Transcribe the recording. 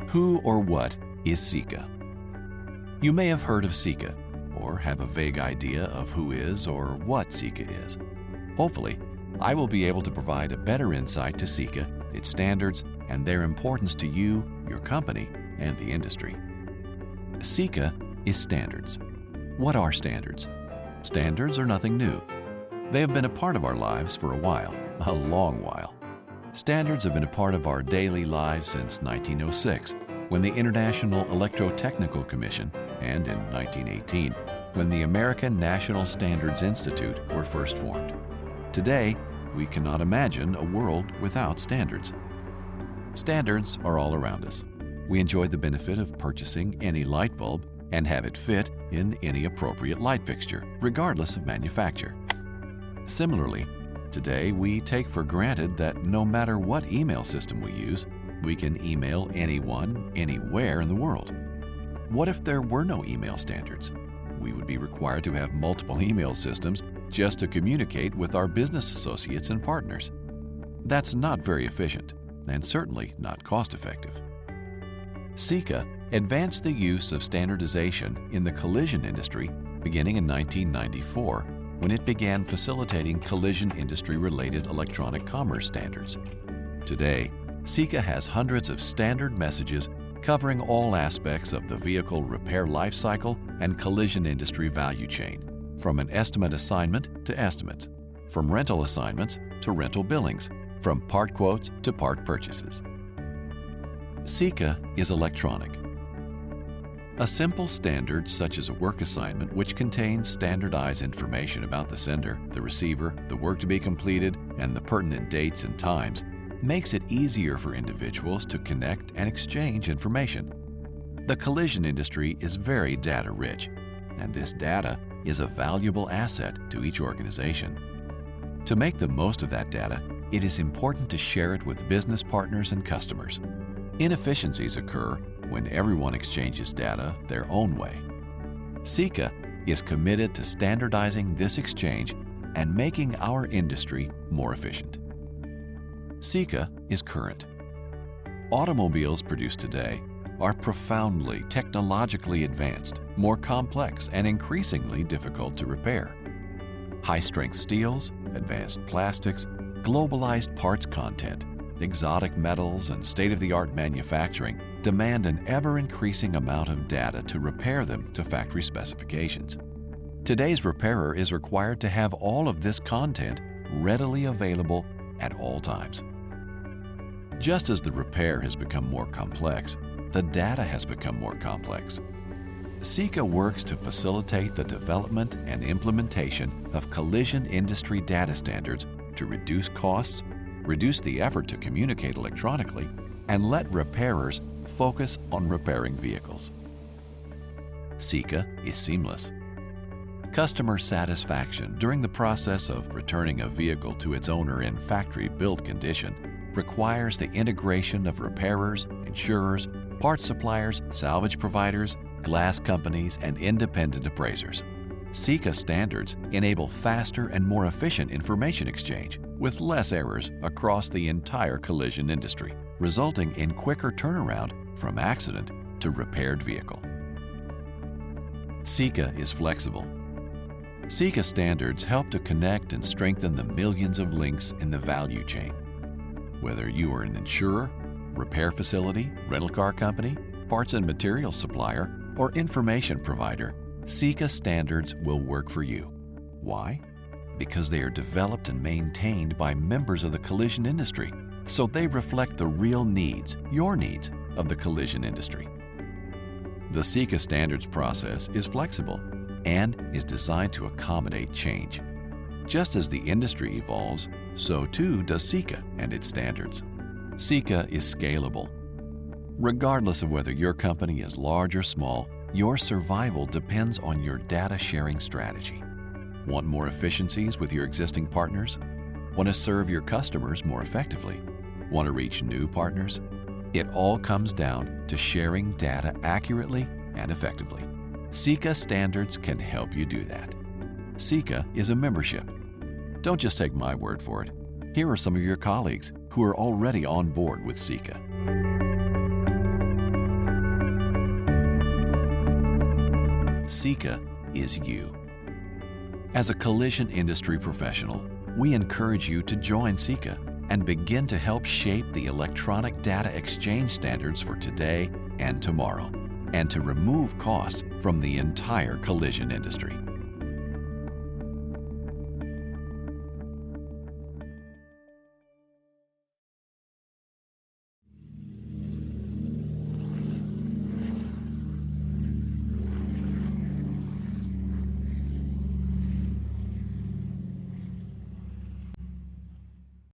Who or what is CIECA? You may have heard of CIECA or have a vague idea of who is or what CIECA is. Hopefully, I will be able to provide a better insight to CIECA, its standards, and their importance to you, your company, and the industry. CIECA is standards. What are standards? Standards are nothing new. They have been a part of our lives for a while, a long while. Standards have been a part of our daily lives since 1906, when the International Electrotechnical Commission, and in 1918, when the American National Standards Institute were first formed. Today, we cannot imagine a world without standards. Standards are all around us. We enjoy the benefit of purchasing any light bulb and have it fit in any appropriate light fixture, regardless of manufacture. Similarly, today we take for granted that no matter what email system we use, we can email anyone, anywhere in the world. What if there were no email standards? We would be required to have multiple email systems just to communicate with our business associates and partners. That's not very efficient, and certainly not cost-effective. CIECA advanced the use of standardization in the collision industry beginning in 1994, when it began facilitating collision industry-related electronic commerce standards. Today, CIECA has hundreds of standard messages covering all aspects of the vehicle repair life cycle and collision industry value chain, from an estimate assignment to estimates, from rental assignments to rental billings, from part quotes to part purchases. CIECA is electronic. A simple standard such as a work assignment which contains standardized information about the sender, the receiver, the work to be completed, and the pertinent dates and times makes it easier for individuals to connect and exchange information. The collision industry is very data-rich, and this data is a valuable asset to each organization. To make the most of that data, it is important to share it with business partners and customers. Inefficiencies occur when everyone exchanges data their own way. CIECA is committed to standardizing this exchange and making our industry more efficient. CIECA is current. Automobiles produced today are profoundly technologically advanced, more complex, and increasingly difficult to repair. High-strength steels, advanced plastics, globalized parts content, exotic metals, and state-of-the-art manufacturing demand an ever-increasing amount of data to repair them to factory specifications. Today's repairer is required to have all of this content readily available at all times. Just as the repair has become more complex, the data has become more complex. CIECA works to facilitate the development and implementation of collision industry data standards to reduce costs, reduce the effort to communicate electronically, and let repairers focus on repairing vehicles. CIECA is seamless. Customer satisfaction during the process of returning a vehicle to its owner in factory-built condition requires the integration of repairers, insurers, parts suppliers, salvage providers, glass companies, and independent appraisers. CIECA standards enable faster and more efficient information exchange with less errors across the entire collision industry, resulting in quicker turnaround from accident to repaired vehicle. CIECA is flexible. CIECA standards help to connect and strengthen the millions of links in the value chain. Whether you are an insurer, repair facility, rental car company, parts and materials supplier, or information provider, CIECA standards will work for you. Why? Because they are developed and maintained by members of the collision industry, so they reflect the real needs, your needs, of the collision industry. The CIECA standards process is flexible and is designed to accommodate change. Just as the industry evolves, so too does CIECA and its standards. CIECA is scalable. Regardless of whether your company is large or small, your survival depends on your data sharing strategy. Want more efficiencies with your existing partners? Want to serve your customers more effectively? Want to reach new partners? It all comes down to sharing data accurately and effectively. CIECA standards can help you do that. CIECA is a membership. Don't just take my word for it. Here are some of your colleagues who are already on board with CIECA. CIECA is you. As a collision industry professional, we encourage you to join CIECA and begin to help shape the electronic data exchange standards for today and tomorrow, and to remove costs from the entire collision industry.